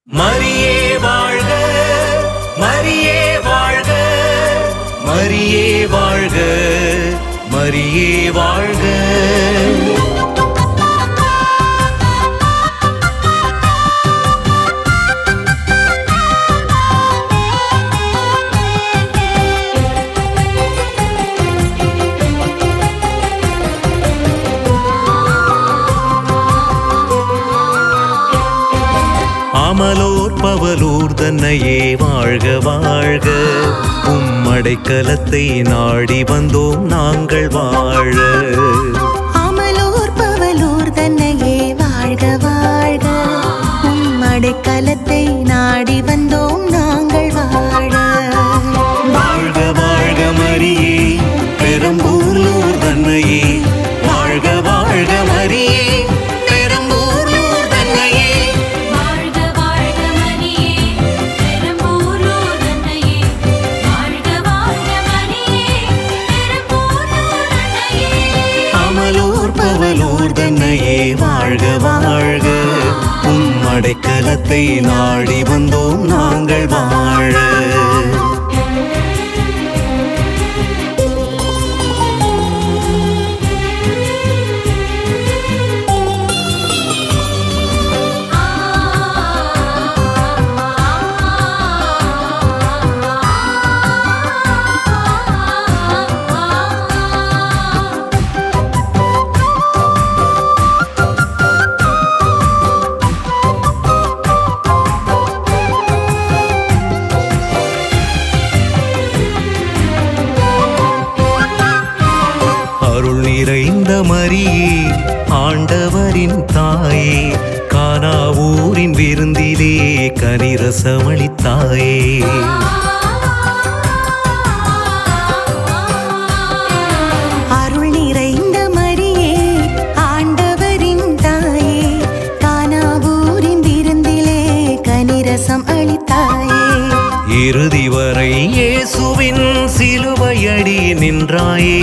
மரியே வாழ்க, மரியே வாழ்க, மரியே வாழ்க, மரியே வாழ்க. அமலோர் பவலூர் தன்னையே வாழ்க வாழ்க, உம்மடைக்கலத்தை நாடி வந்தோம் நாங்கள் வாழ. அமலோர் பவலூர் தன்னையே வாழ்க வாழ்க, உம்மடைக்கலத்தை நாடி வந்தோம் நாங்கள் வாழ. வாழ்க வாழ்க மரியே பெரம்பூர்லூர் தன்னையே, வாழ்க வாழ்க மரியே வாழ்க வாழ்க, உம்மடைக்கலத்தை நாடி வந்தோம் நாங்கள் வாழ. அருள் நிறைந்த மரியே ஆண்டவரின் தாயே, கானாவூரின் விருந்திலே கனிரசமளித்தாயே. அருள் நிறைந்த மரியே ஆண்டவரின் தாயே, கானாவூரின் விருந்திலே கனிரசம் அளித்தாயே. இறுதி வரை இயேசுவின் சிலுவையடி நின்றாயே,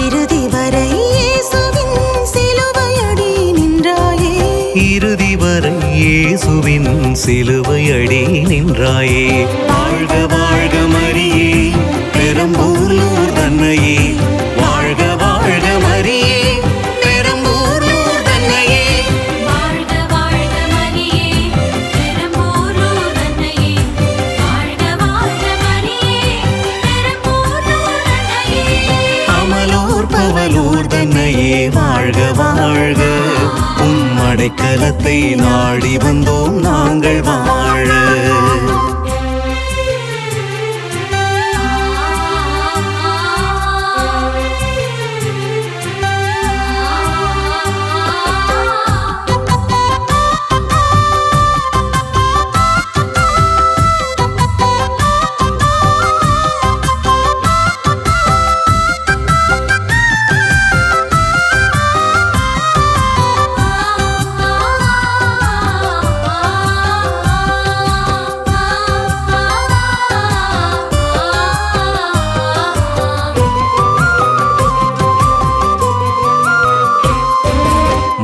இறுதி வரை இயேசுவின் சிலுவையடி நின்றாயே. இறுதி வரை இயேசுவின் சிலுவையடி நின்றாயே. வாழ்க வாழ்க மரியே பெரம்பூர்லூர் தன்னையே, வாழ்க வாழ்க மரியே பெரம்பூர்லூர் தன்னையே. வாழ்க வாழ்க மரியே பெரம்பூர்லூர் தன்னையே, வாழ்க வாழ்க மரியே பெரம்பூர்லூர் தன்னையே. அமலோர் பவலூர் தன்னையே வாழ்க வாழ்க, உம்மடைக்கலத்தை நாடி வந்தோம் நாங்கள் வாழ.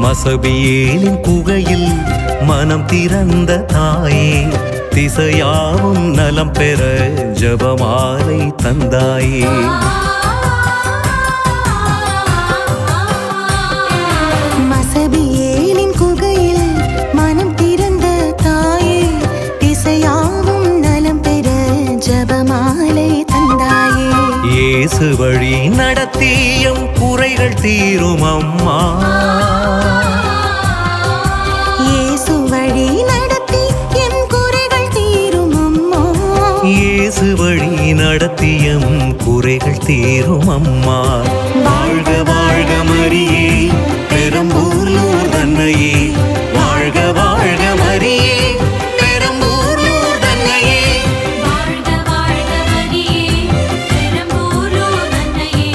மசபியேலின் குகையில் மனம் திறந்த தாயே, திசையாவும் நலம் பெற ஜபமாலை தந்தாயே. மசபியேலின் குகையில் மனம் திறந்த தாயே, திசையாவும் நலம் பெற ஜபமாலை தந்தாயே. இயேசு வழி நடத்தியும் குறைகள் தீரும் அம்மா, இயேசு வழி நடத்தி என் குறைகள் தீரும் அம்மா. இயேசு வழி நடத்தியும் குறைகள் தீரும் அம்மா. வாழ்க வாழ்க மரியே பெரம்பூர்லூர் தன்னையே, வாழ்க வாழ்க மரியே பெரம்பூர்லூர் தன்னையே. வாழ்க வாழ்க மரியே பெரம்பூர்லூர் தன்னையே,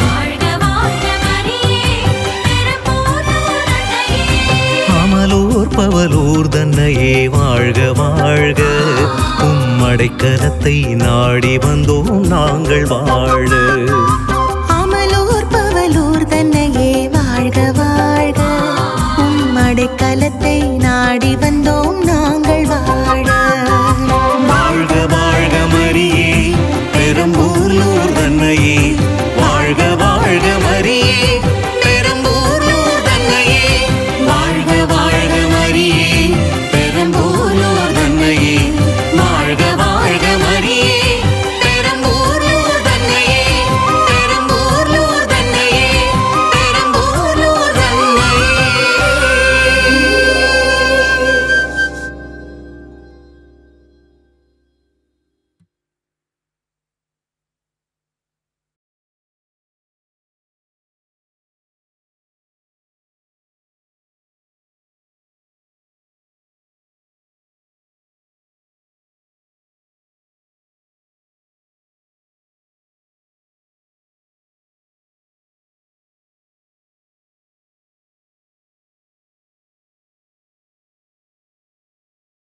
வாழ்க வாழ்க மரியே பெரம்பூர்லூர் தன்னையே. அமலோர் பவலூர் தன்னையே வாழ்க வாழ்க, உம்மடைக்கலத்தை நாடி வந்தோம் நாங்கள் வாழ. அமலோர் பவலூர் தன்னையே வாழ்க வாழ்க, உம்மடைக்கல